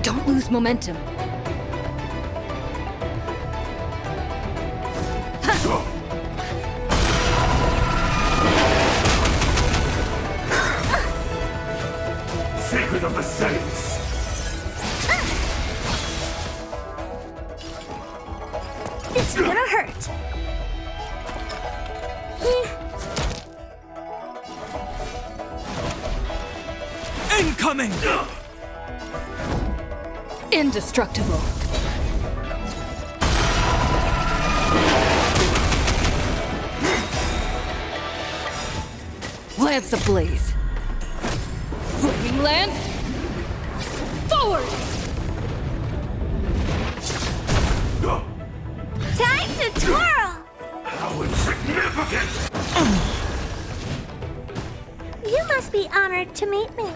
Don't lose momentum. Sacred of the Saints! It's gonna hurt. Incoming! Indestructible. Lance ablaze. Flaming lance. Forward! Time to twirl! How insignificant! You must be honored to meet me.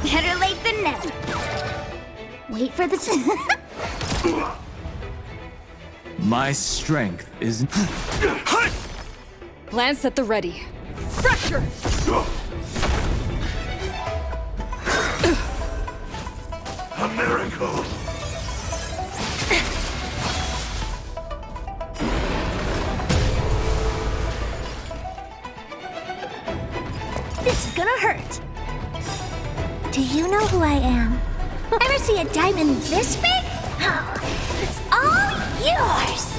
Better late than never. Wait for the My strength is... Lance at the ready. Fracture! A miracle! This is gonna hurt. Do you know who I am? Ever see a diamond this big? Oh, it's all yours!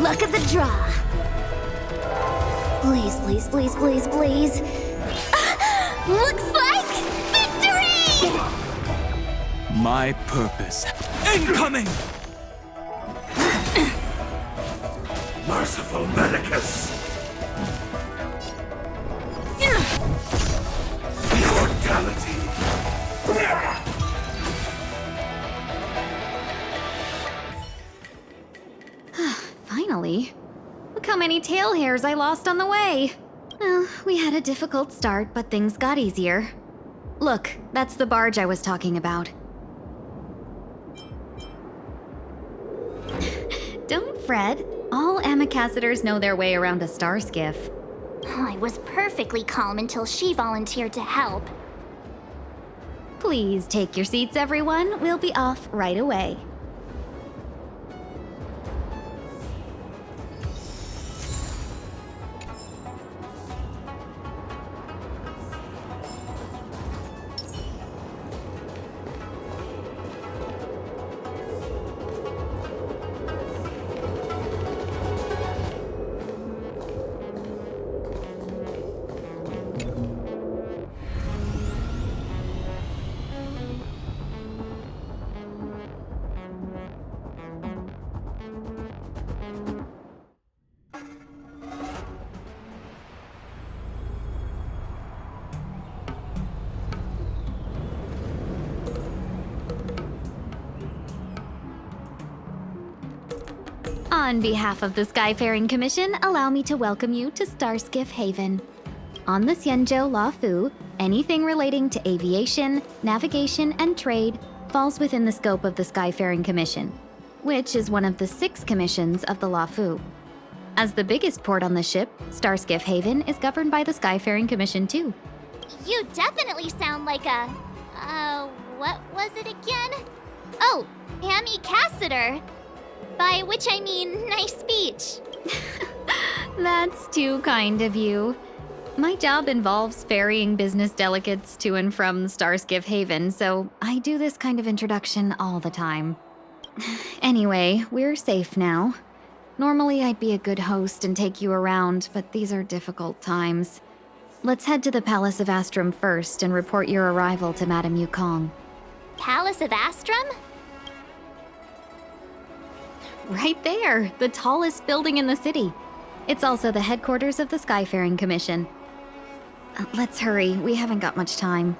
Look at the draw. Please, please, please, please, please. Looks like victory! My purpose. Incoming! Merciful Medicus! Immortality! Finally. Look how many tail hairs I lost on the way. Well, we had a difficult start, but things got easier. Look, that's the barge I was talking about. Don't fret. All amicacetors know their way around a star skiff. I was perfectly calm until she volunteered to help. Please take your seats, everyone. We'll be off right away. On behalf of the Skyfaring Commission, allow me to welcome you to Starskiff Haven. On the Xianzhou Lafu, anything relating to aviation, navigation, and trade falls within the scope of the Skyfaring Commission, which is one of the 6 commissions of the Lafu. As the biggest port on the ship, Starskiff Haven is governed by the Skyfaring Commission too. You definitely sound like a... what was it again? Oh, Amy Cassiter. By which I mean nice speech. That's too kind of you. My job involves ferrying business delegates to and from Starskiff Haven, so I do this kind of introduction all the time. Anyway, we're safe now. Normally I'd be a good host and take you around, but these are difficult times. Let's head to the Palace of Astrum first and report your arrival to Madame Yukong. Palace of Astrum? Right there, the tallest building in the city. It's also the headquarters of the Skyfaring Commission. Let's hurry, we haven't got much time.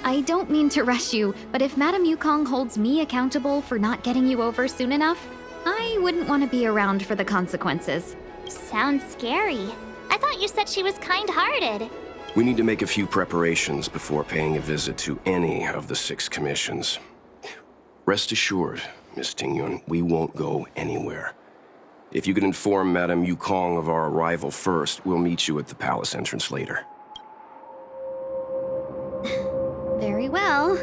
I don't mean to rush you, but if Madame Yukong holds me accountable for not getting you over soon enough, I wouldn't want to be around for the consequences. Sounds scary. I I thought you said she was kind-hearted. We need to make a few preparations before paying a visit to any of the 6 commissions. Rest assured, Miss Tingyun, we won't go anywhere. If you could inform Madame Yukong of our arrival first, we'll meet you at the palace entrance later. Very well.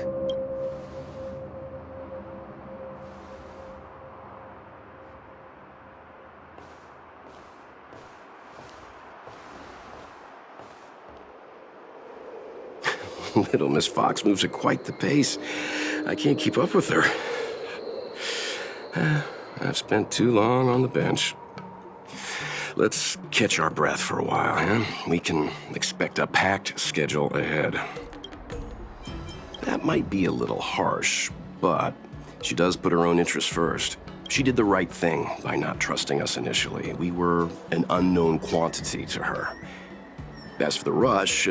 Little Miss Fox moves at quite the pace. I can't keep up with her. I've spent too long on the bench. Let's catch our breath for a while, huh? We can expect a packed schedule ahead. That might be a little harsh, but she does put her own interests first. She did the right thing by not trusting us initially. We were an unknown quantity to her. As for the rush,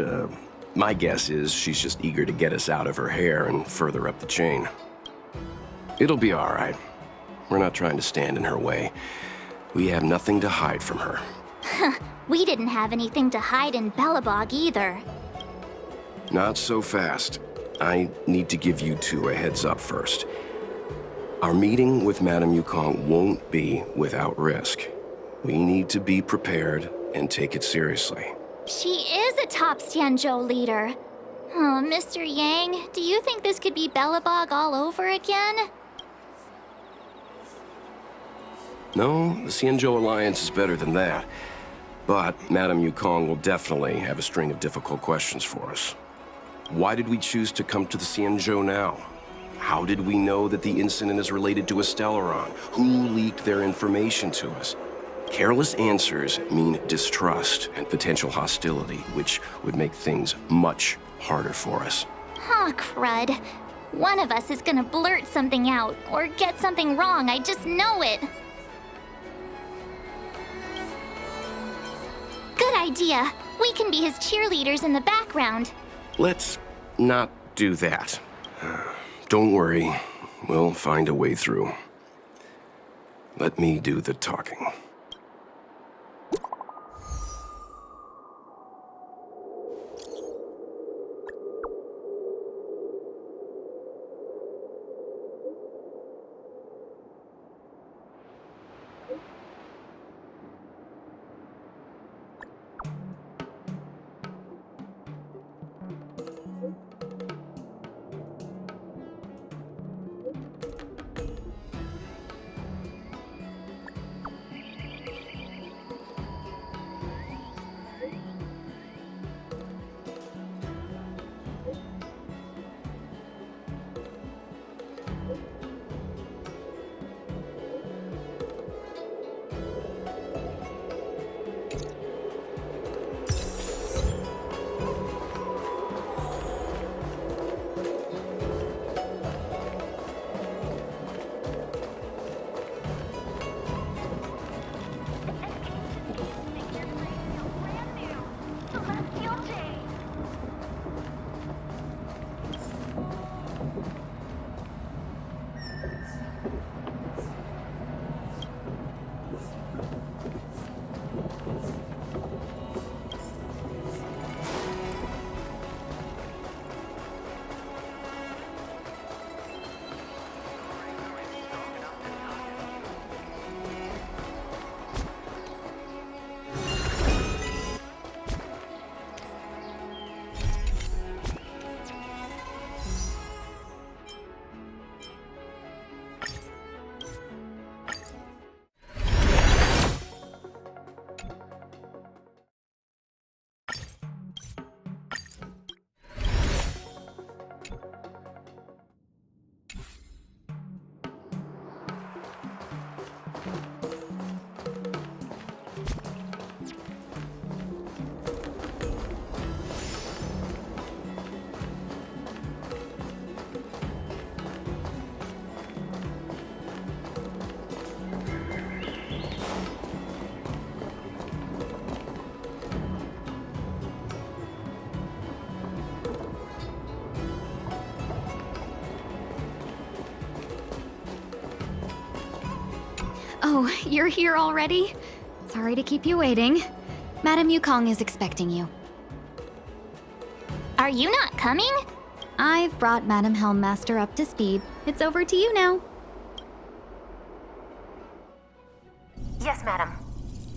my guess is she's just eager to get us out of her hair and further up the chain. It'll be all right. We're not trying to stand in her way. We have nothing to hide from her. We didn't have anything to hide in Bellabog either. Not so fast. I need to give you 2 a heads up first. Our meeting with Madame Yukong won't be without risk. We need to be prepared and take it seriously. She is a top Xianzhou leader. Oh, Mr. Yang, do you think this could be Bellabog all over again? No, the Xianzhou Alliance is better than that. But Madame Yukong will definitely have a string of difficult questions for us. Why did we choose to come to the Xianzhou now? How did we know that the incident is related to a Stellaron? Who leaked their information to us? Careless answers mean distrust and potential hostility, which would make things much harder for us. Aw, crud. One of us is gonna blurt something out, or get something wrong, I just know it. Good idea. We can be his cheerleaders in the background. Let's not do that. Don't worry, we'll find a way through. Let me do the talking. Oh, you're here already? Sorry to keep you waiting. Madam Yukong is expecting you. Are you not coming? I've brought Madam Helmmaster up to speed. It's over to you now. Yes, madam.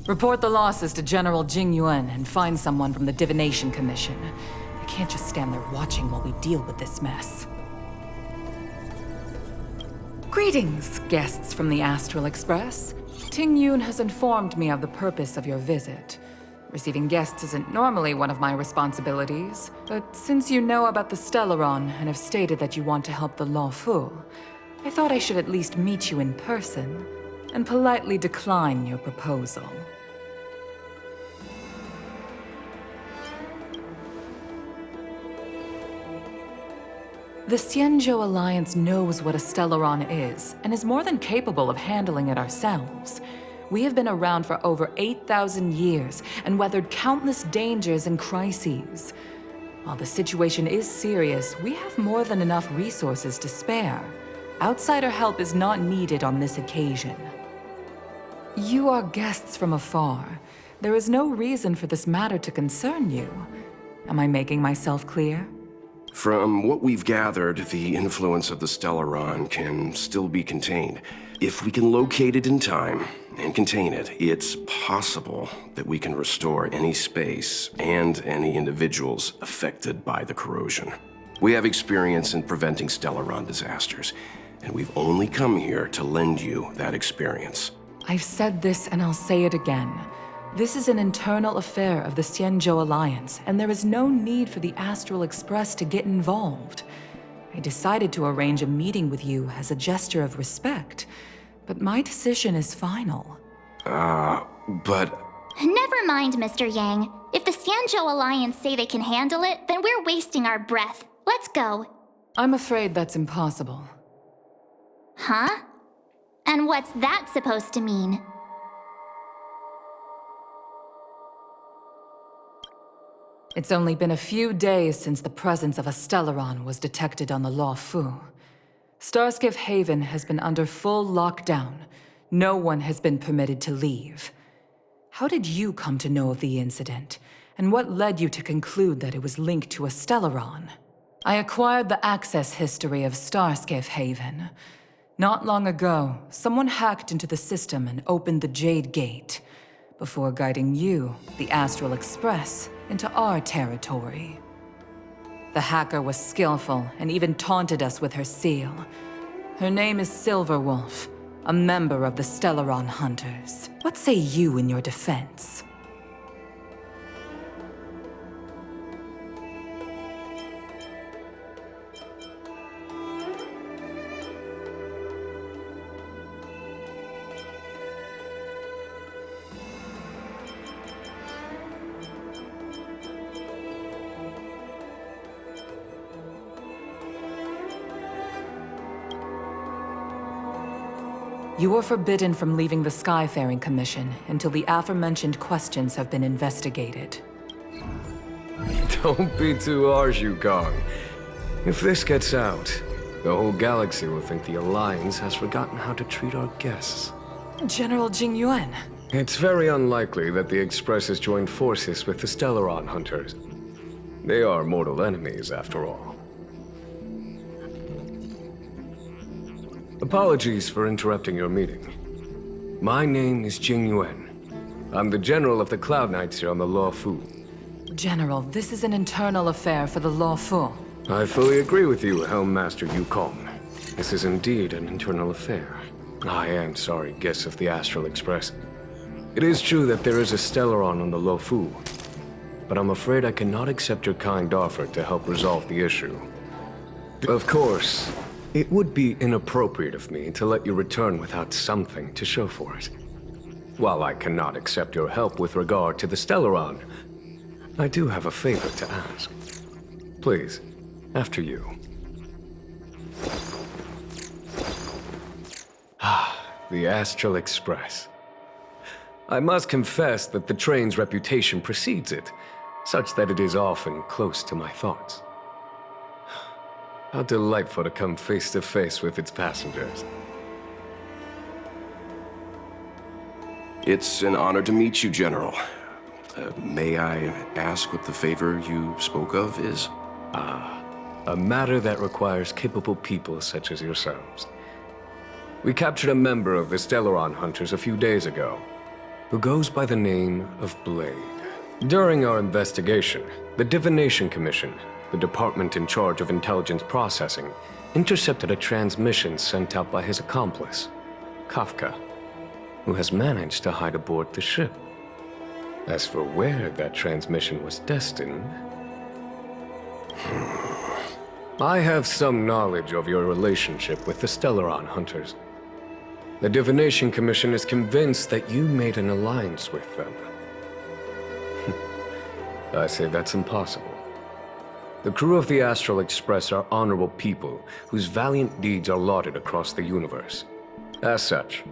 Report the losses to General Jing Yuan and find someone from the Divination Commission. I can't just stand there watching while we deal with this mess. Greetings, guests from the Astral Express. Ting Yun has informed me of the purpose of your visit. Receiving guests isn't normally one of my responsibilities, but since you know about the Stellaron and have stated that you want to help the Law Fu, I thought I should at least meet you in person and politely decline your proposal. The Xianzhou Alliance knows what a Stellaron is, and is more than capable of handling it ourselves. We have been around for over 8,000 years, and weathered countless dangers and crises. While the situation is serious, we have more than enough resources to spare. Outsider help is not needed on this occasion. You are guests from afar. There is no reason for this matter to concern you. Am I making myself clear? From what we've gathered, the influence of the Stellaron can still be contained. If we can locate it in time and contain it, it's possible that we can restore any space and any individuals affected by the corrosion. We have experience in preventing Stellaron disasters, and we've only come here to lend you that experience. I've said this and I'll say it again. This is an internal affair of the Xianzhou Alliance, and there is no need for the Astral Express to get involved. I decided to arrange a meeting with you as a gesture of respect, but my decision is final. But... Never mind, Mr. Yang. If the Xianzhou Alliance say they can handle it, then we're wasting our breath. Let's go. I'm afraid that's impossible. Huh? And what's that supposed to mean? It's only been a few days since the presence of a Stellaron was detected on the Law Fu. Starskiff Haven has been under full lockdown. No one has been permitted to leave. How did you come to know of the incident? And what led you to conclude that it was linked to a Stellaron? I acquired the access history of Starskiff Haven. Not long ago, someone hacked into the system and opened the Jade Gate, before guiding you, the Astral Express, into our territory. The hacker was skillful and even taunted us with her seal. Her name is Silverwolf, a member of the Stellaron Hunters. What say you in your defense? You are forbidden from leaving the Skyfaring Commission until the aforementioned questions have been investigated. Don't be too harsh, Yukong. If this gets out, the whole galaxy will think the Alliance has forgotten how to treat our guests. General Jing Yuan. It's very unlikely that the Express has joined forces with the Stellaron Hunters. They are mortal enemies, after all. Apologies for interrupting your meeting. My name is Jing Yuan. I'm the General of the Cloud Knights here on the Law Fu. General, this is an internal affair for the Law Fu. I fully agree with you, Helmmaster Yukong. This is indeed an internal affair. I am sorry, guests of the Astral Express. It is true that there is a Stellaron on the Law Fu, but I'm afraid I cannot accept your kind offer to help resolve the issue. Of course, it would be inappropriate of me to let you return without something to show for it. While I cannot accept your help with regard to the Stellaron, I do have a favor to ask. Please, after you. The Astral Express. I must confess that the train's reputation precedes it, such that it is often close to my thoughts. How delightful to come face to face with its passengers. It's an honor to meet you, General. May I ask what the favor you spoke of is? A matter that requires capable people such as yourselves. We captured a member of the Stellaron Hunters a few days ago, who goes by the name of Blade. During our investigation, the Divination Commission, the department in charge of intelligence processing, intercepted a transmission sent out by his accomplice, Kafka, who has managed to hide aboard the ship. As for where that transmission was destined, I have some knowledge of your relationship with the Stellaron Hunters. The Divination Commission is convinced that you made an alliance with them. I say that's impossible. The crew of the Astral Express are honorable people whose valiant deeds are lauded across the universe. As such,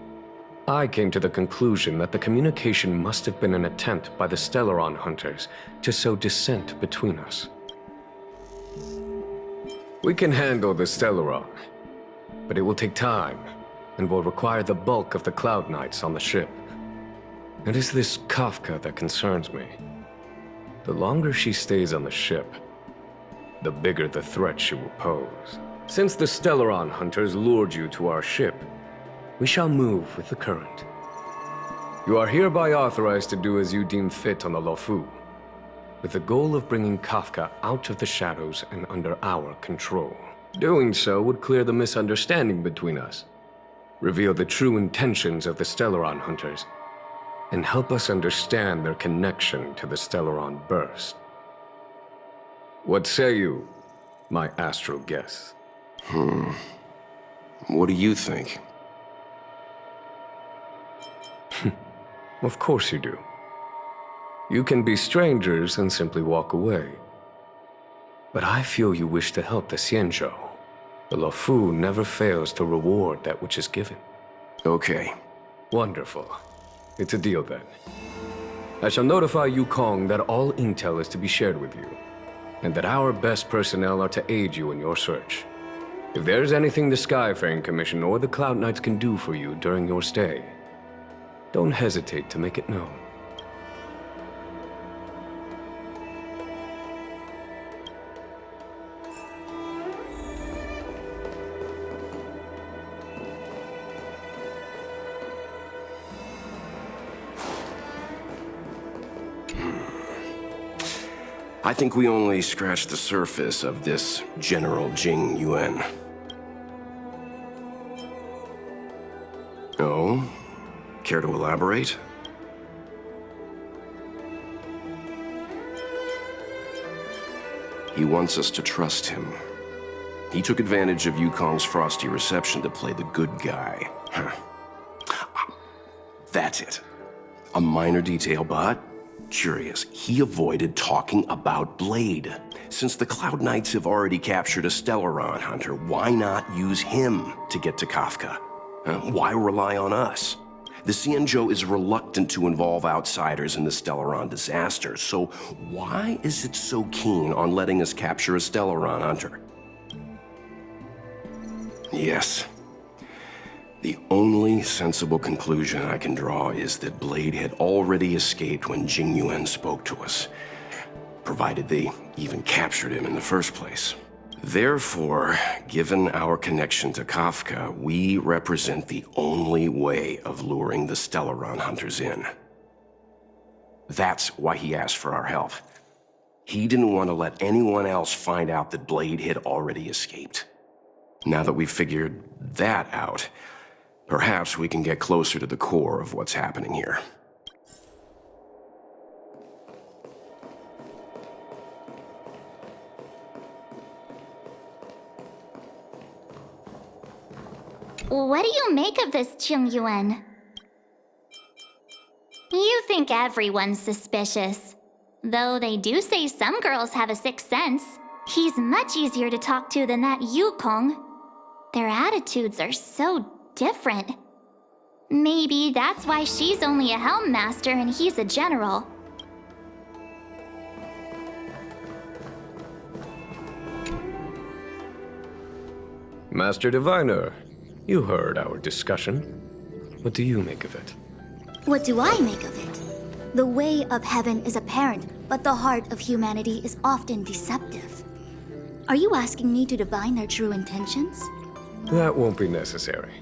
I came to the conclusion that the communication must have been an attempt by the Stellaron Hunters to sow dissent between us. We can handle the Stellaron, but it will take time and will require the bulk of the Cloud Knights on the ship. It is this Kafka that concerns me. The longer she stays on the ship, the bigger the threat she will pose. Since the Stellaron Hunters lured you to our ship, we shall move with the current. You are hereby authorized to do as you deem fit on the Lofu, with the goal of bringing Kafka out of the shadows and under our control. Doing so would clear the misunderstanding between us, reveal the true intentions of the Stellaron Hunters, and help us understand their connection to the Stellaron Burst. What say you, my astral guests? What do you think? Of course you do. You can be strangers and simply walk away. But I feel you wish to help the Xianzhou. The Lofu never fails to reward that which is given. Okay. Wonderful. It's a deal then. I shall notify Yukong that all intel is to be shared with you, and that our best personnel are to aid you in your search. If there's anything the Skyfaring Commission or the Cloud Knights can do for you during your stay, don't hesitate to make it known. I think we only scratched the surface of this General Jing Yuan. Oh? Care to elaborate? He wants us to trust him. He took advantage of Yukong's frosty reception to play the good guy. Huh. That's it. A minor detail, but curious. He avoided talking about Blade. Since the Cloud Knights have already captured a Stellaron Hunter, why not use him to get to Kafka? Why rely on us? The Xianzhou is reluctant to involve outsiders in the Stellaron disaster, so why is it so keen on letting us capture a Stellaron Hunter? Yes. The only sensible conclusion I can draw is that Blade had already escaped when Jing Yuan spoke to us, provided they even captured him in the first place. Therefore, given our connection to Kafka, we represent the only way of luring the Stellaron Hunters in. That's why he asked for our help. He didn't want to let anyone else find out that Blade had already escaped. Now that we've figured that out, perhaps we can get closer to the core of what's happening here. What do you make of this, Jing Yuan? You think everyone's suspicious. Though they do say some girls have a sixth sense. He's much easier to talk to than that Yukong. Their attitudes are so different. Maybe that's why she's only a Helm Master and he's a general. Master Diviner, you heard our discussion. What do you make of it? What do I make of it? The way of heaven is apparent, but the heart of humanity is often deceptive. Are you asking me to divine their true intentions? That won't be necessary.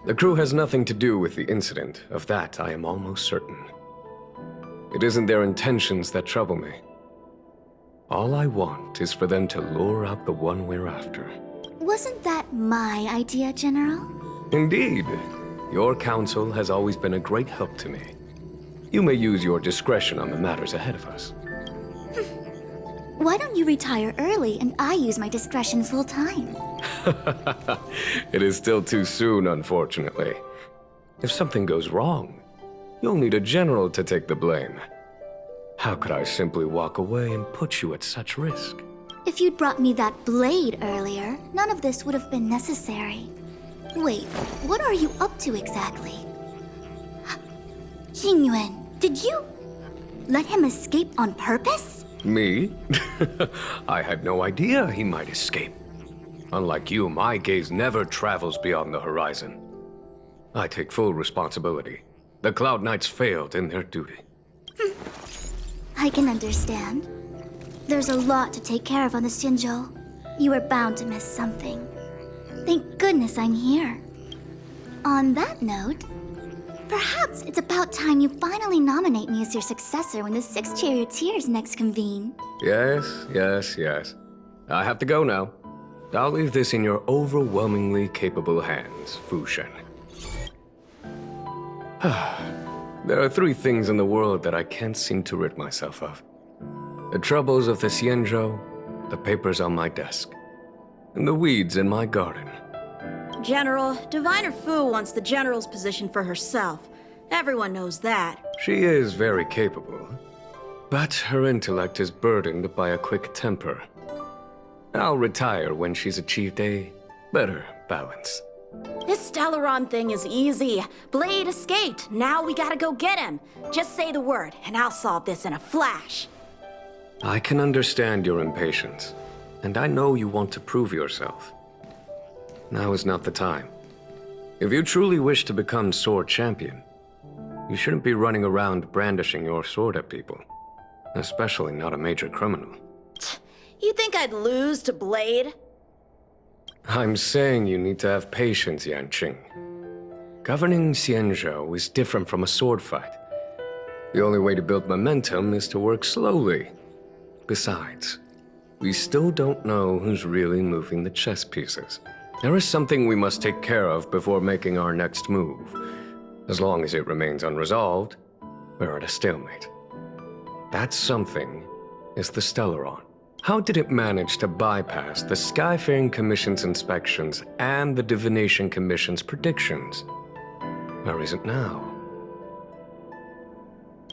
The crew has nothing to do with the incident. Of that, I am almost certain. It isn't their intentions that trouble me. All I want is for them to lure out the one we're after. Wasn't that my idea, General? Indeed. Your counsel has always been a great help to me. You may use your discretion on the matters ahead of us. Why don't you retire early and I use my discretion full time? It is still too soon, unfortunately. If something goes wrong, you'll need a general to take the blame. How could I simply walk away and put you at such risk? If you'd brought me that blade earlier, none of this would have been necessary. Wait, what are you up to exactly? Yingyuan, did you let him escape on purpose? Me? I had no idea he might escape. Unlike you, my gaze never travels beyond the horizon. I take full responsibility. The Cloud Knights failed in their duty. I can understand. There's a lot to take care of on the Xinzhou. You were bound to miss something. Thank goodness I'm here. On that note, perhaps it's about time you finally nominate me as your successor when the 6 charioteers next convene. Yes. I have to go now. I'll leave this in your overwhelmingly capable hands, Fu Shen. There are 3 things in the world that I can't seem to rid myself of. The troubles of the Xianzhou, the papers on my desk, and the weeds in my garden. General, Diviner Fu wants the General's position for herself. Everyone knows that. She is very capable, but her intellect is burdened by a quick temper. I'll retire when she's achieved a better balance. This Stellaron thing is easy. Blade escaped. Now we gotta go get him. Just say the word, and I'll solve this in a flash. I can understand your impatience, and I know you want to prove yourself. Now is not the time. If you truly wish to become sword champion, you shouldn't be running around brandishing your sword at people, especially not a major criminal. You think I'd lose to Blade? I'm saying you need to have patience, Yanqing. Governing Xianzhou is different from a sword fight. The only way to build momentum is to work slowly. Besides, we still don't know who's really moving the chess pieces. There is something we must take care of before making our next move. As long as it remains unresolved, we're at a stalemate. That something is the Stellaron. How did it manage to bypass the Skyfaring Commission's inspections and the Divination Commission's predictions? Where is it now?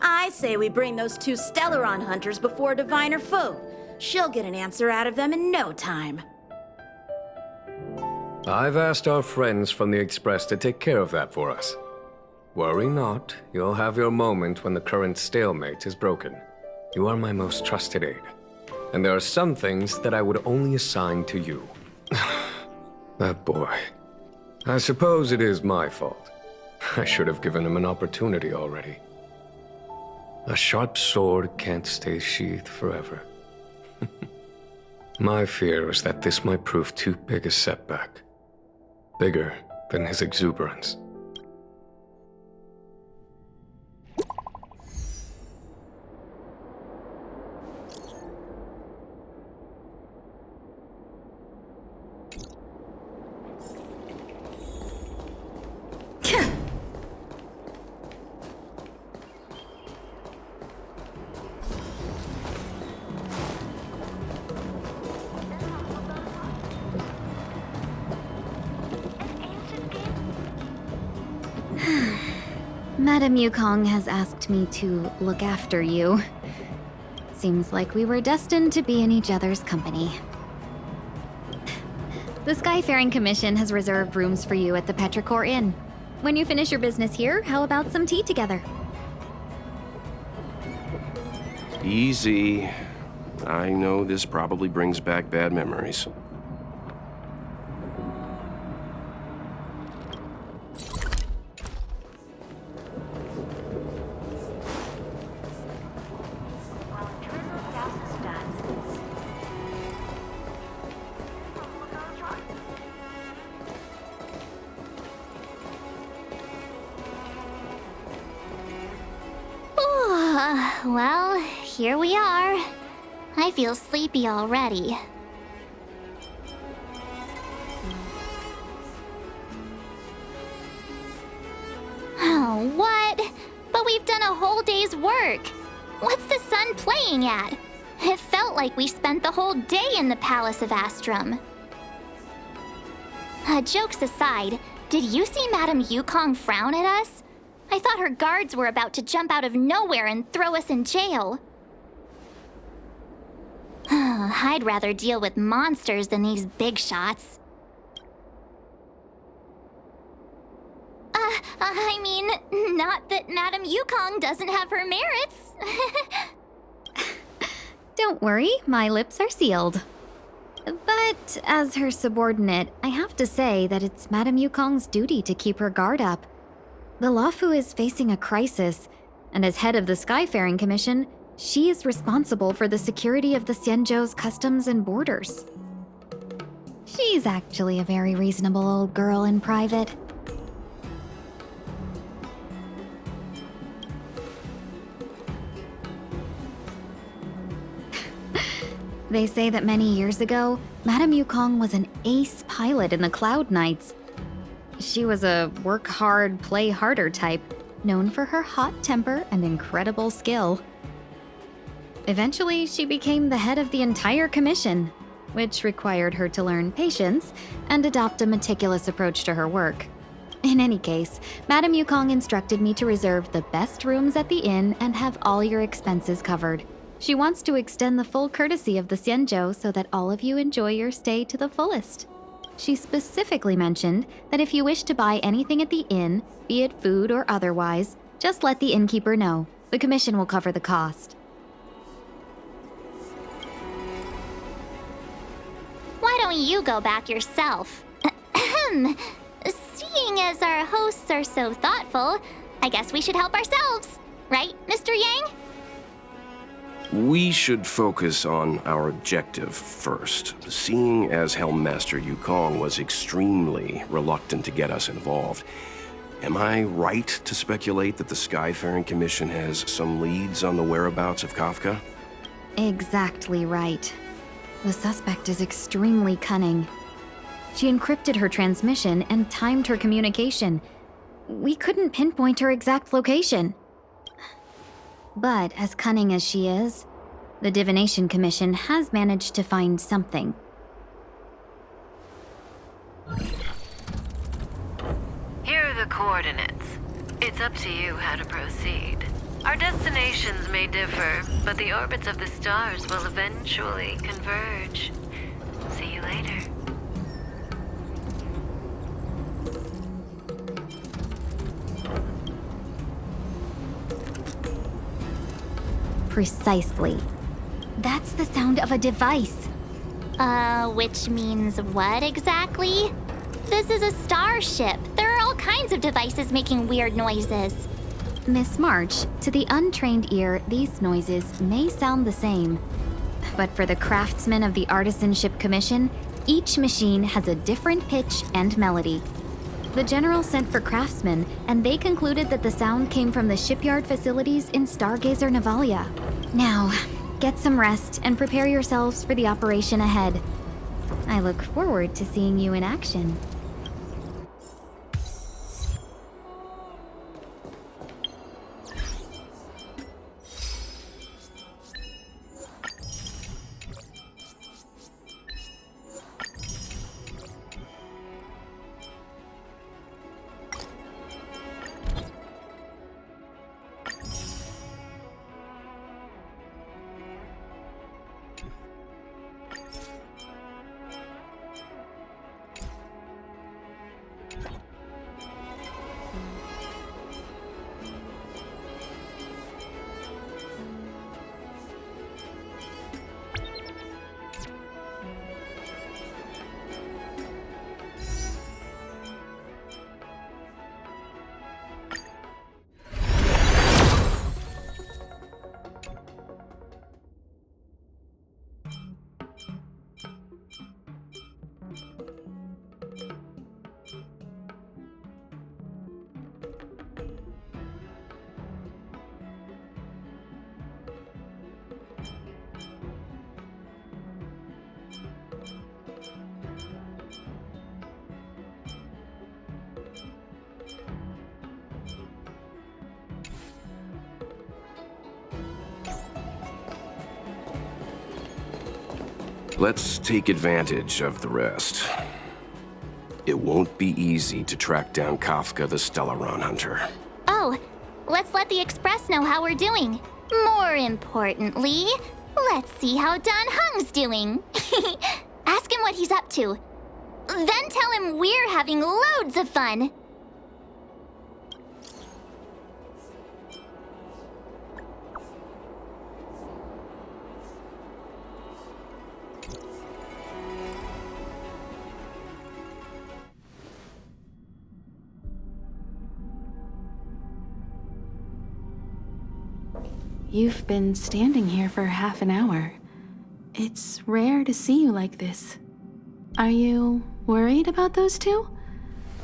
I say we bring those 2 Stellaron hunters before Diviner Fu. She'll get an answer out of them in no time. I've asked our friends from the Express to take care of that for us. Worry not, you'll have your moment when the current stalemate is broken. You are my most trusted aide. And there are some things that I would only assign to you. That boy. I suppose it is my fault. I should have given him an opportunity already. A sharp sword can't stay sheathed forever. My fear is that this might prove too big a setback. Bigger than his exuberance. Madame Yukong has asked me to look after you. Seems like we were destined to be in each other's company. The Skyfaring Commission has reserved rooms for you at the Petrichor Inn. When you finish your business here, how about some tea together? Easy. I know this probably brings back bad memories. Well, here we are. I feel sleepy already. Oh, what? But we've done a whole day's work. What's the sun playing at? It felt like we spent the whole day in the Palace of Astrum. Jokes aside, did you see Madame Yukong frown at us? I thought her guards were about to jump out of nowhere and throw us in jail. I'd rather deal with monsters than these big shots. I mean, not that Madame Yukong doesn't have her merits. Don't worry, my lips are sealed. But as her subordinate, I have to say that it's Madame Yukong's duty to keep her guard up. The Luofu is facing a crisis, and as head of the Skyfaring Commission, she is responsible for the security of the Xianzhou's customs and borders. She's actually a very reasonable old girl in private. They say that many years ago, Madame Yukong was an ace pilot in the Cloud Knights. She was a work hard, play harder type, known for her hot temper and incredible skill. Eventually, she became the head of the entire commission, which required her to learn patience and adopt a meticulous approach to her work. In any case, Madame Yukong instructed me to reserve the best rooms at the inn and have all your expenses covered. She wants to extend the full courtesy of the Xianzhou so that all of you enjoy your stay to the fullest. She specifically mentioned that if you wish to buy anything at the inn, be it food or otherwise, just let the innkeeper know. The commission will cover the cost. Why don't you go back yourself? Seeing as our hosts are so thoughtful, I guess we should help ourselves. Right, Mr. Yang? We should focus on our objective first. Seeing as Helmmaster Yukong was extremely reluctant to get us involved, am I right to speculate that the Skyfaring Commission has some leads on the whereabouts of Kafka? Exactly right. The suspect is extremely cunning. She encrypted her transmission and timed her communication. We couldn't pinpoint her exact location. But as cunning as she is, the Divination Commission has managed to find something. Here are the coordinates. It's up to you how to proceed. Our destinations may differ, but the orbits of the stars will eventually converge. See you later. Precisely. That's the sound of a device. Which means what exactly? This is a starship. There are all kinds of devices making weird noises. Miss March, to the untrained ear, these noises may sound the same. But for the craftsmen of the Artisanship Commission, each machine has a different pitch and melody. The General sent for craftsmen, and they concluded that the sound came from the shipyard facilities in Stargazer Navalia. Now, get some rest and prepare yourselves for the operation ahead. I look forward to seeing you in action. Let's take advantage of the rest. It won't be easy to track down Kafka the Stellaron Hunter. Oh, let's let the Express know how we're doing. More importantly, let's see how Dan Heng's doing. Ask him what he's up to. Then tell him we're having loads of fun. You've been standing here for half an hour. It's rare to see you like this. Are you worried about those two?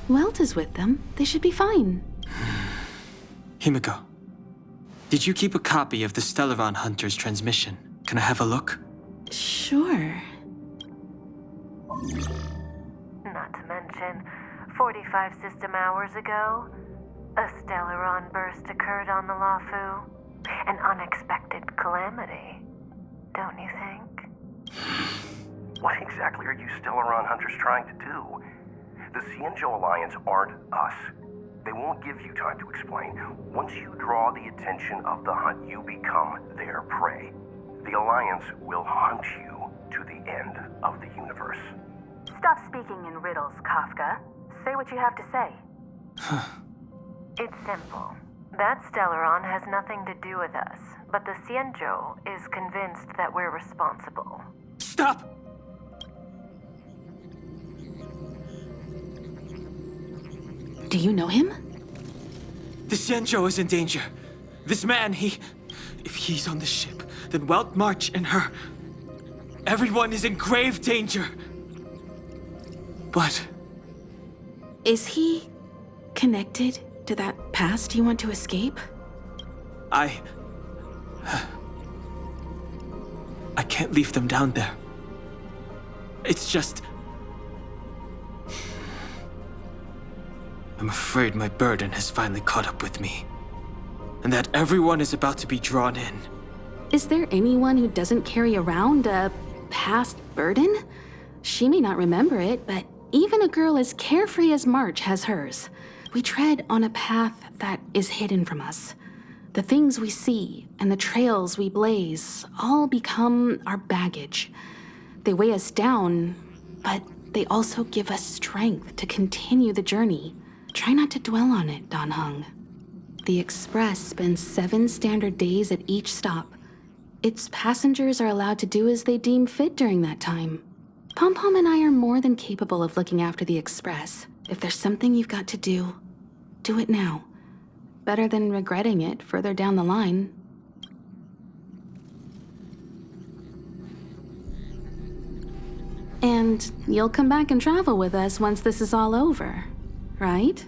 Welt is with them. They should be fine. Himiko, did you keep a copy of the Stellaron Hunter's transmission? Can I have a look? Sure. Not to mention, 45 system hours ago, a Stellaron burst occurred on the Lafu. An unexpected calamity, don't you think? What exactly are you Stellaron Hunters trying to do? The Cienjo Alliance aren't us. They won't give you time to explain. Once you draw the attention of the hunt, you become their prey. The Alliance will hunt you to the end of the universe. Stop speaking in riddles, Kafka. Say what you have to say. It's simple. That Stellaron has nothing to do with us, but the Cienjo is convinced that we're responsible. Stop! Do you know him? The Cienjo is in danger. This man, if he's on the ship, then Welt, March, and her... Everyone is in grave danger. But... Is he connected to that past you want to escape? I can't leave them down there. It's just... I'm afraid my burden has finally caught up with me. And that everyone is about to be drawn in. Is there anyone who doesn't carry around a past burden? She may not remember it, but even a girl as carefree as March has hers. We tread on a path that is hidden from us. The things we see and the trails we blaze all become our baggage. They weigh us down, but they also give us strength to continue the journey. Try not to dwell on it, Dan Heng. The Express spends 7 standard days at each stop. Its passengers are allowed to do as they deem fit during that time. Pom Pom and I are more than capable of looking after the Express. If there's something you've got to do, do it now. Better than regretting it further down the line. And you'll come back and travel with us once this is all over, right?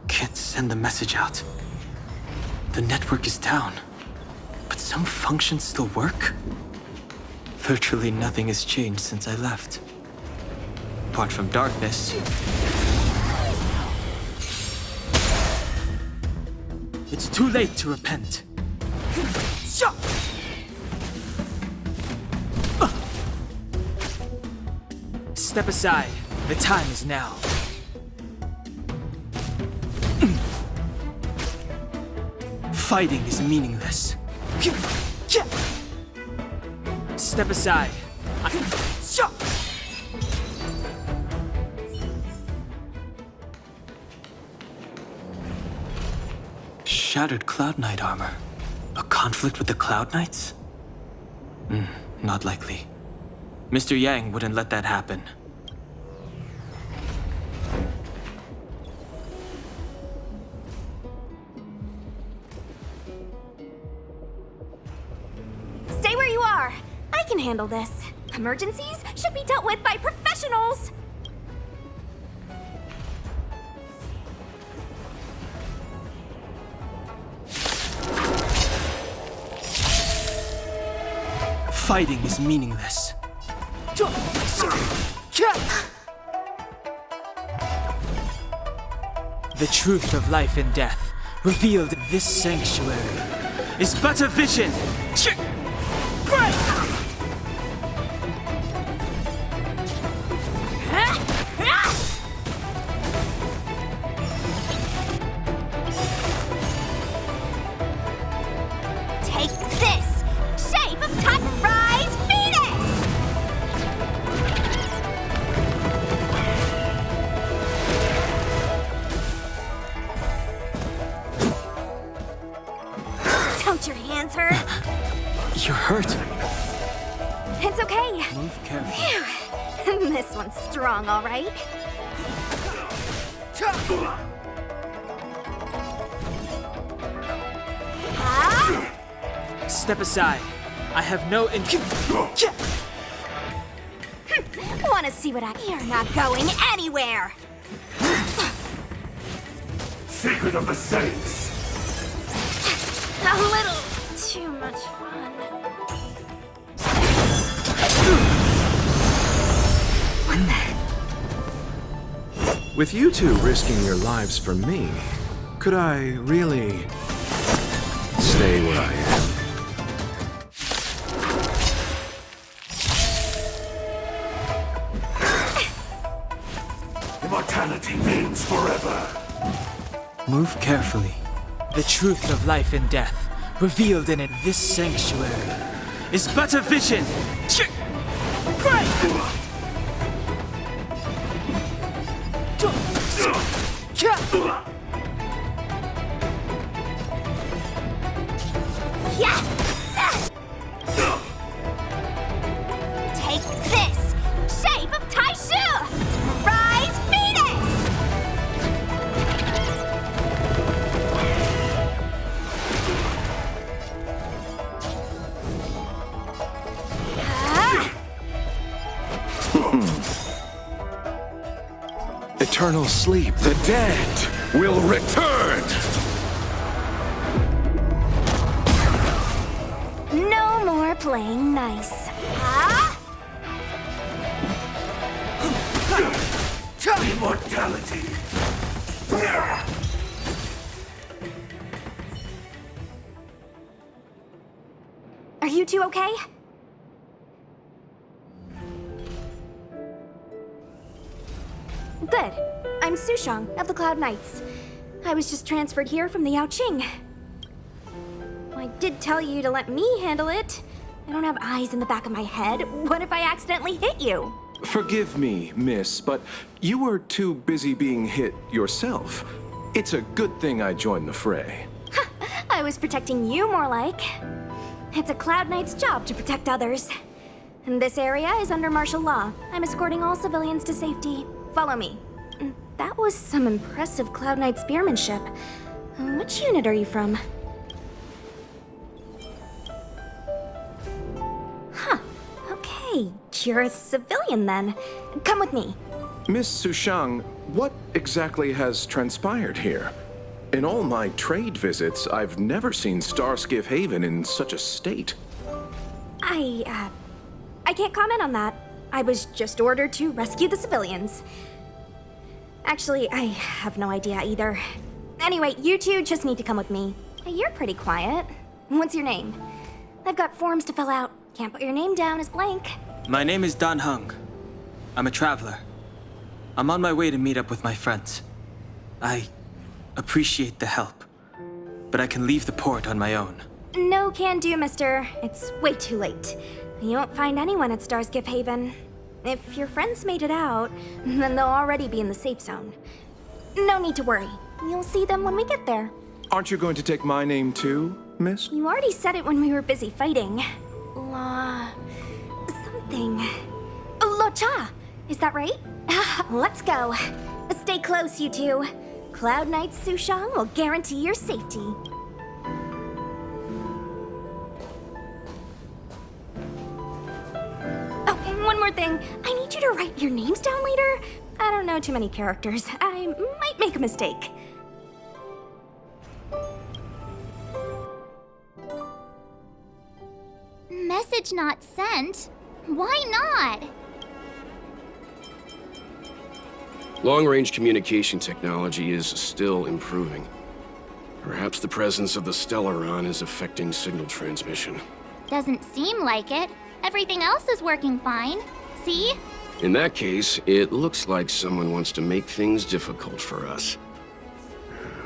Can't send the message out. The network is down, but some functions still work? Virtually nothing has changed since I left. Apart from darkness. It's too late to repent. Step aside. The time is now. Fighting is meaningless. Step aside. Shattered Cloud Knight armor. A conflict with the Cloud Knights? Not likely. Mr. Yang wouldn't let that happen. I can handle this. Emergencies should be dealt with by professionals. Fighting is meaningless. The truth of life and death, revealed in this sanctuary, is but a vision. Take this! Shape of Titan Rise Venus! Don't your hands hurt? You're hurt. It's okay. Move carefully. Phew. This one's strong, all right. Step aside. I have no Want to see what You're not going anywhere. Secret of the Saints. A little too much fun. With you two risking your lives for me, could I really stay where I am? Immortality means forever. Move carefully. The truth of life and death, revealed in this sanctuary, is but a vision. Take this! Shape of Taishu! Rise Venus! Eternal sleep. The dead will return. No more playing nice. Immortality. Are you two okay? Good. I'm Sushang of the Cloud Knights. I was just transferred here from the Yaoqing. I did tell you to let me handle it. I don't have eyes in the back of my head. What if I accidentally hit you? Forgive me, miss, but you were too busy being hit yourself. It's a good thing I joined the fray. I was protecting you more like. It's a Cloud Knight's job to protect others. And this area is under martial law. I'm escorting all civilians to safety. Follow me. That was some impressive Cloud Knight spearmanship. Which unit are you from? Huh. Okay, you're a civilian then. Come with me. Miss Sushang, what exactly has transpired here? In all my trade visits, I've never seen Starskiff Haven in such a state. I can't comment on that. I was just ordered to rescue the civilians. Actually, I have no idea either. Anyway, you two just need to come with me. Hey, you're pretty quiet. What's your name? I've got forms to fill out. Can't put your name down as blank. My name is Dan Hung. I'm a traveler. I'm on my way to meet up with my friends. I appreciate the help, but I can leave the port on my own. No can do, mister. It's way too late. You won't find anyone at Starskiff Haven. If your friends made it out, then they'll already be in the safe zone. No need to worry. You'll see them when we get there. Aren't you going to take my name too, miss? You already said it when we were busy fighting. Something. Locha! Is that right? Let's go. Stay close, you two. Cloud Knight Sushang will guarantee your safety. more thing. I need you to write your names down later. I don't know too many characters. I might make a mistake. Message not sent? Why not? Long-range communication technology is still improving. Perhaps the presence of the Stellaron is affecting signal transmission. Doesn't seem like it. Everything else is working fine. See? In that case, it looks like someone wants to make things difficult for us.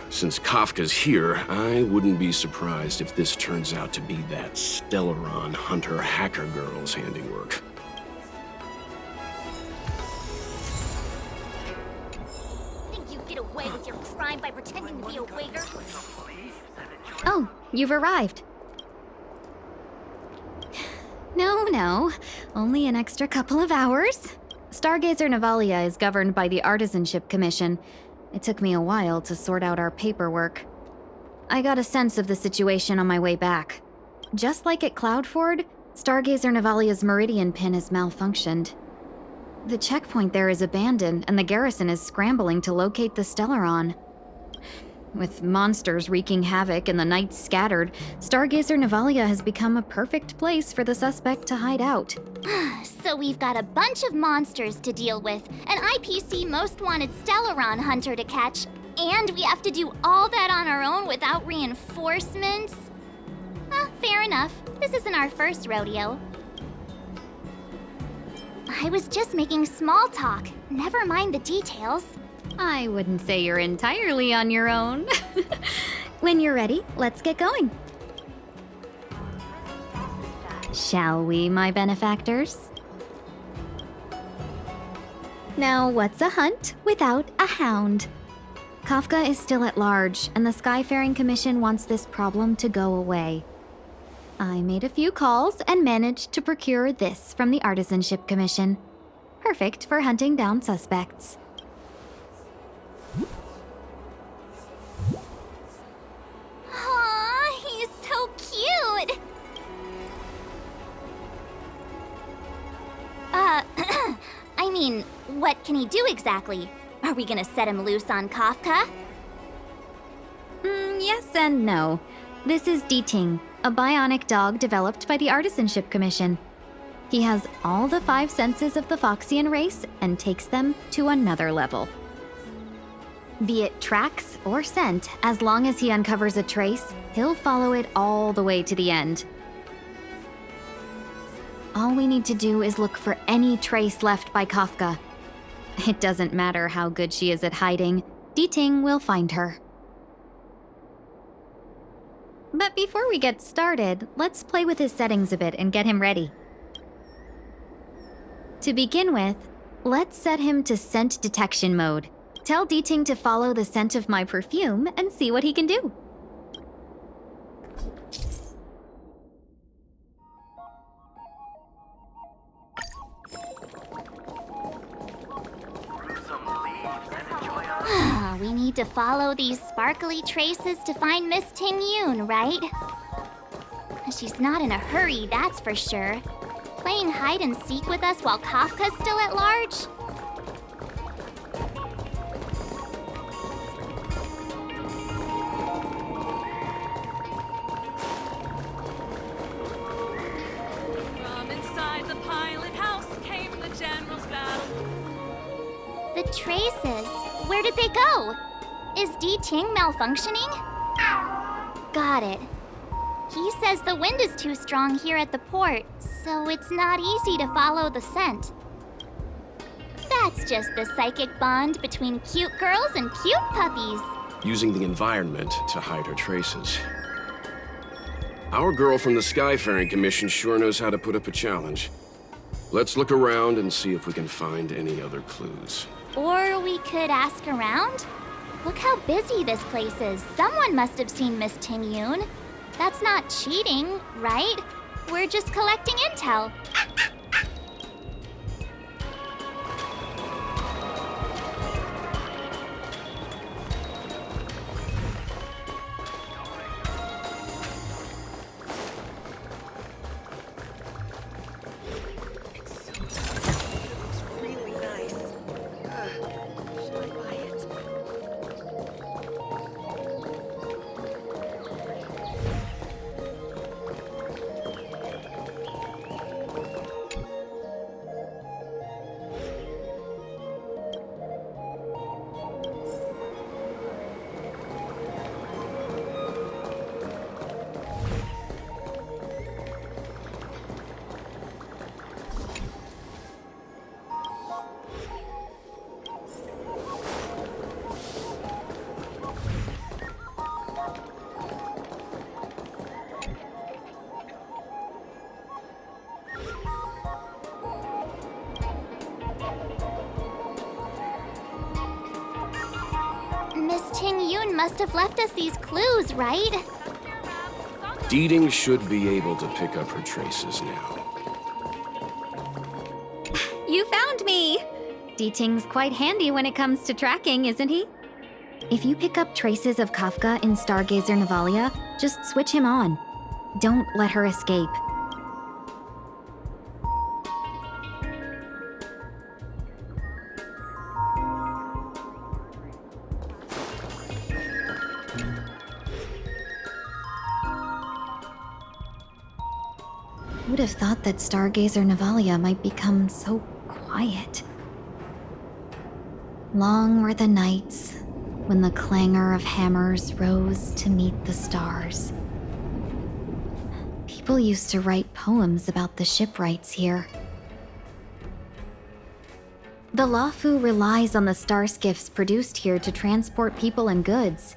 Since Kafka's here, I wouldn't be surprised if this turns out to be that Stellaron hunter hacker girl's handiwork. Think you get away with your crime by pretending to be a waiter? Oh, you've arrived. No. Only an extra couple of hours. Stargazer Navalia is governed by the Artisanship Commission. It took me a while to sort out our paperwork. I got a sense of the situation on my way back. Just like at Cloudford, Stargazer Navalia's Meridian pin has malfunctioned. The checkpoint there is abandoned, and the garrison is scrambling to locate the Stellaron. With monsters wreaking havoc and the nights scattered, Stargazer Navalia has become a perfect place for the suspect to hide out. So we've got a bunch of monsters to deal with, an IPC Most Wanted Stellaron hunter to catch, and we have to do all that on our own without reinforcements? Fair enough. This isn't our first rodeo. I was just making small talk. Never mind the details. I wouldn't say you're entirely on your own. When you're ready, let's get going. Shall we, my benefactors? Now, what's a hunt without a hound? Kafka is still at large, and the Skyfaring Commission wants this problem to go away. I made a few calls and managed to procure this from the Artisanship Commission. Perfect for hunting down suspects. Aw, he's so cute! I mean, what can he do exactly? Are we gonna set him loose on Kafka? Yes and no. This is D-Ting, a bionic dog developed by the Artisanship Commission. He has all the 5 senses of the Foxian race and takes them to another level. Be it tracks or scent, as long as he uncovers a trace, he'll follow it all the way to the end. All we need to do is look for any trace left by Kafka. It doesn't matter how good she is at hiding, D-Ting will find her. But before we get started, let's play with his settings a bit and get him ready. To begin with, let's set him to scent detection mode. Tell D-Ting to follow the scent of my perfume and see what he can do. We need to follow these sparkly traces to find Miss Ting Yoon, right? She's not in a hurry, that's for sure. Playing hide and seek with us while Kafka's still at large? From inside the pilot house came the general's battle. The traces. Where did they go? Is D-Ting malfunctioning? Got it. He says the wind is too strong here at the port, so it's not easy to follow the scent. That's just the psychic bond between cute girls and cute puppies. Using the environment to hide her traces. Our girl from the Skyfaring Commission sure knows how to put up a challenge. Let's look around and see if we can find any other clues. Or we could ask around? Look how busy this place is. Someone must have seen Miss Ting Yoon. That's not cheating, right? We're just collecting intel. must have left us these clues, right? Deeding should be able to pick up her traces now. You found me! Deeting's quite handy when it comes to tracking, isn't he? If you pick up traces of Kafka in Stargazer Navalia, just switch him on. Don't let her escape. Would have thought that Stargazer Navalia might become so quiet. Long were the nights when the clangor of hammers rose to meet the stars. People used to write poems about the shipwrights here. The Lafu relies on the star skiffs produced here to transport people and goods.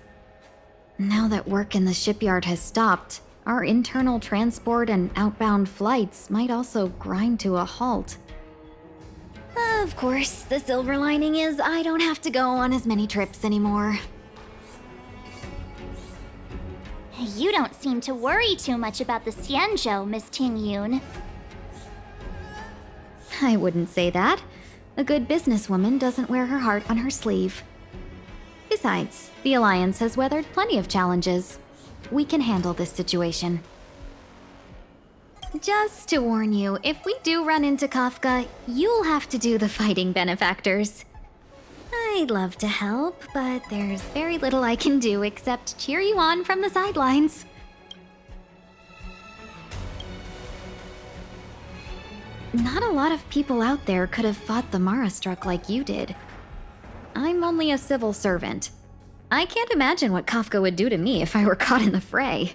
Now that work in the shipyard has stopped, our internal transport and outbound flights might also grind to a halt. Of course, the silver lining is I don't have to go on as many trips anymore. You don't seem to worry too much about the Xianzhou, Miss Ting Yun. I wouldn't say that. A good businesswoman doesn't wear her heart on her sleeve. Besides, the Alliance has weathered plenty of challenges. We can handle this situation. Just to warn you, if we do run into Kafka, you'll have to do the fighting benefactors. I'd love to help, but there's very little I can do except cheer you on from the sidelines. Not a lot of people out there could have fought the Marastruck like you did. I'm only a civil servant. I can't imagine what Kafka would do to me if I were caught in the fray.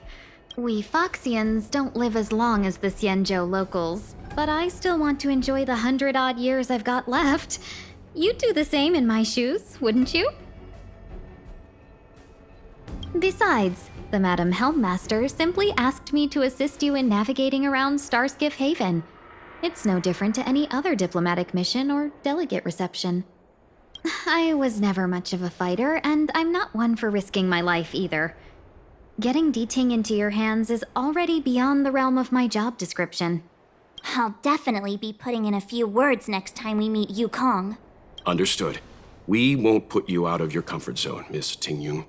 We Foxians don't live as long as the Xianzhou locals, but I still want to enjoy the 100-odd years I've got left. You'd do the same in my shoes, wouldn't you? Besides, the Madam Helmmaster simply asked me to assist you in navigating around Starskiff Haven. It's no different to any other diplomatic mission or delegate reception. I was never much of a fighter, and I'm not one for risking my life either. Getting Deeting into your hands is already beyond the realm of my job description. I'll definitely be putting in a few words next time we meet Yukong. Understood. We won't put you out of your comfort zone, Miss Tingyun.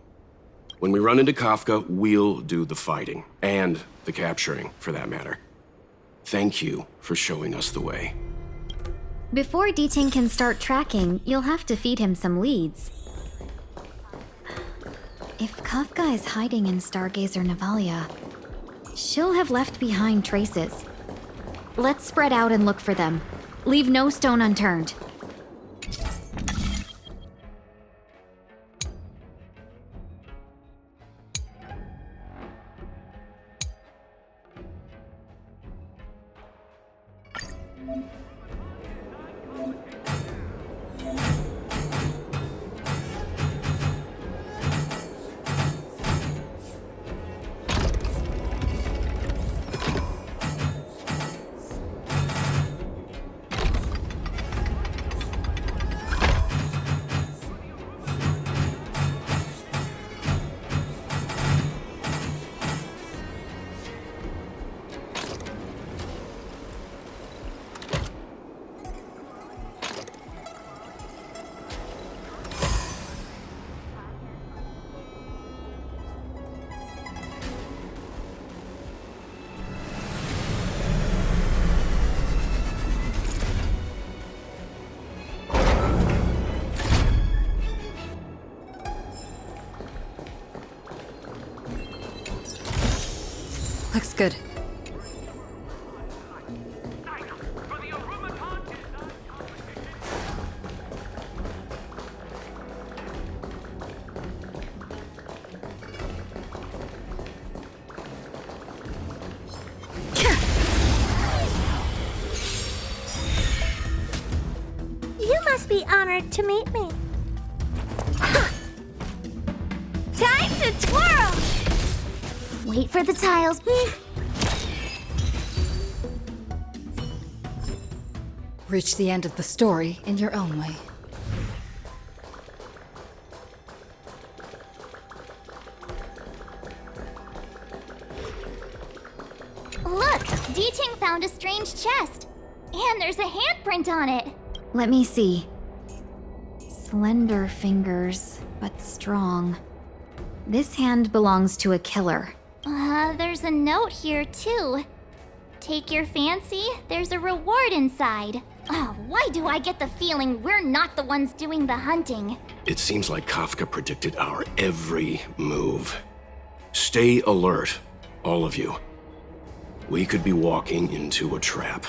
When we run into Kafka, we'll do the fighting. And the capturing, for that matter. Thank you for showing us the way. Before Deeting can start tracking, you'll have to feed him some leads. If Kafka is hiding in Stargazer Navalia, she'll have left behind traces. Let's spread out and look for them. Leave no stone unturned. Looks good. You must be honored to meet me. Time to twirl! Wait for the tiles. Reach the end of the story in your own way. Look, D-Ting found a strange chest. And there's a handprint on it. Let me see. Slender fingers, but strong. This hand belongs to a killer. There's a note here too. Take your fancy, there's a reward inside. Why do I get the feeling we're not the ones doing the hunting? It seems like Kafka predicted our every move. Stay alert, all of you. We could be walking into a trap.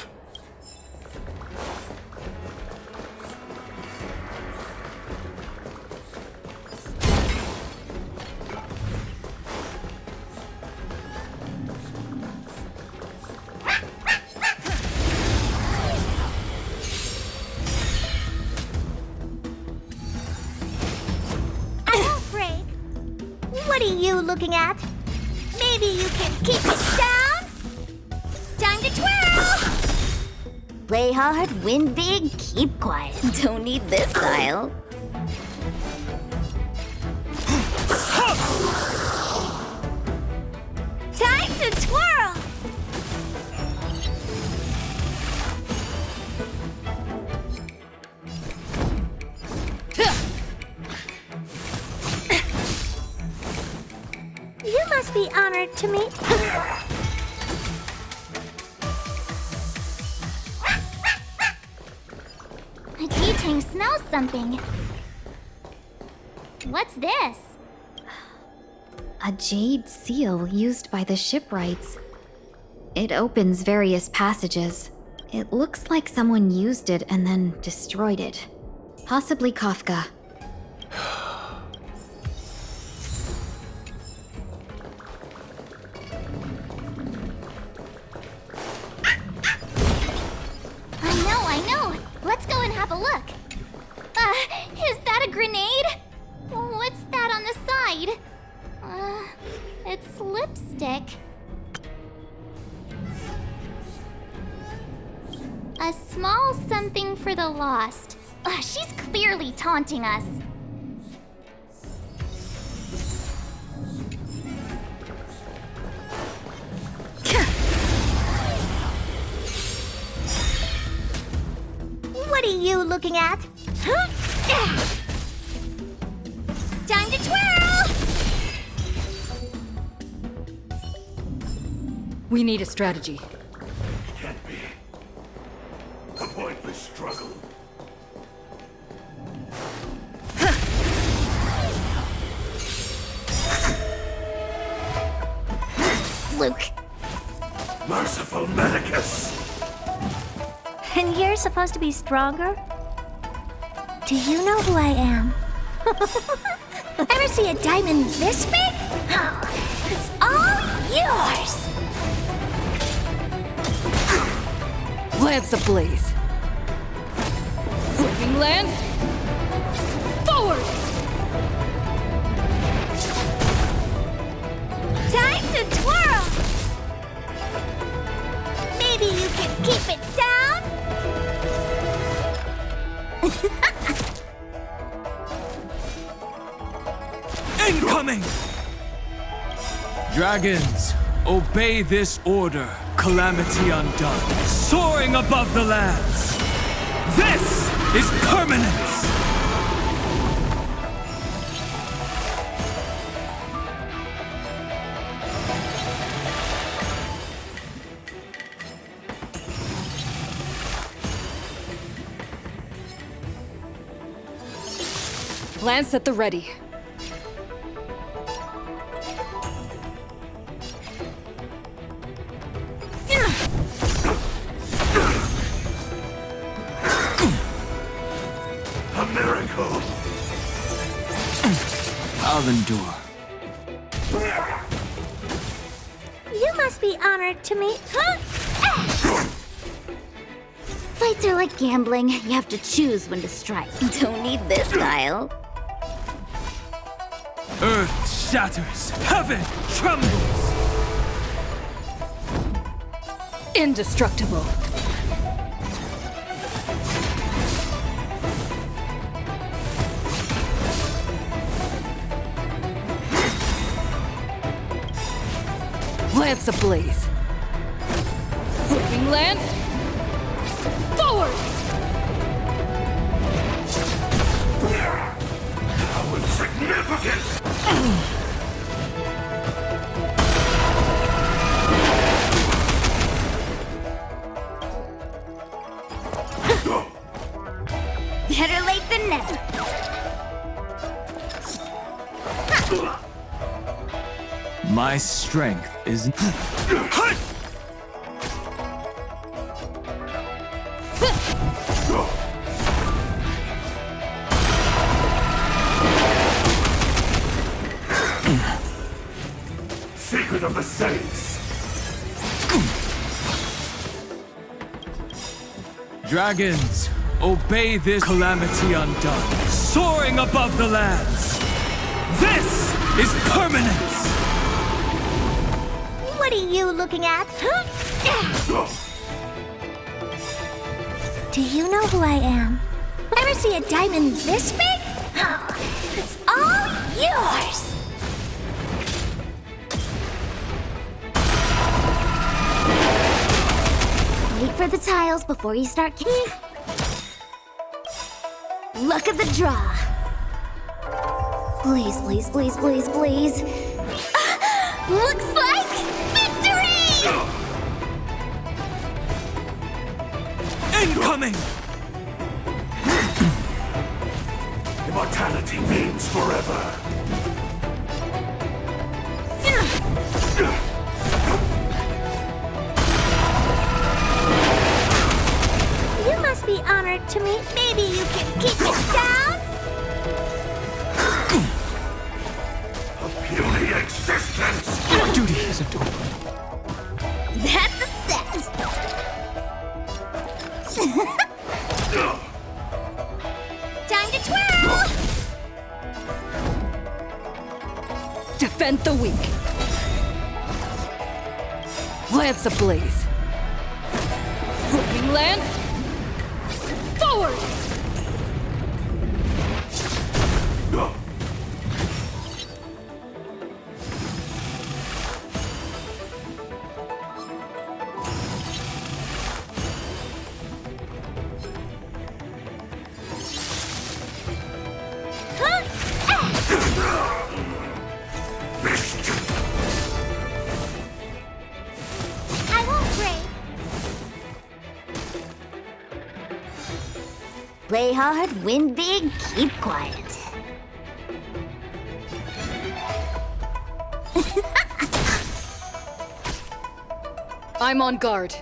What are you looking at? Maybe you can keep it down? Time to twirl! Play hard, win big, keep quiet. Don't need this style. Time to twirl! You must be honored to meet. D-Ting smells something. What's this? A jade seal used by the shipwrights. It opens various passages. It looks like someone used it and then destroyed it. Possibly Kafka. I know. Let's go and have a look. Is that a grenade? What's that on the side? It's lipstick. A small something for the lost. She's clearly taunting us. What are you looking at? Time to twirl! We need a strategy. Can't be. A pointless struggle. Luke. Merciful Medicus! And you're supposed to be stronger? Do you know who I am? Ever see a diamond this big? It's all yours! Lance ablaze. Flipping lance. Forward! Time to twirl! Maybe you can keep it down? Incoming! Dragons, obey this order. Calamity undone, soaring above the lands. This is permanence! Lance at the ready. A miracle! I'll endure. You must be honored to meet. Fights are like gambling. You have to choose when to strike. Don't need this style. Earth shatters, heaven trembles. Indestructible. Lance ablaze. Swimming lance. Forward! How insignificant! Better late than never. My strength is... Secret of the Saints! Dragons, obey this calamity undone, soaring above the lands. This is permanence! What are you looking at? Do you know who I am? Ever see a diamond this big? It's all yours! Wait for the tiles before you start kicking. Look at the draw. Please, please, please, please, please. Looks like victory! Incoming! Immortality means forever. You must be honored to me. Maybe you can keep it down? A puny existence! Your duty isn't over. That's a set. Time to twirl! Defend the weak. Lance ablaze. Flipping lance. Forward! I won't break. Play hard, win big, keep quiet. I'm on guard.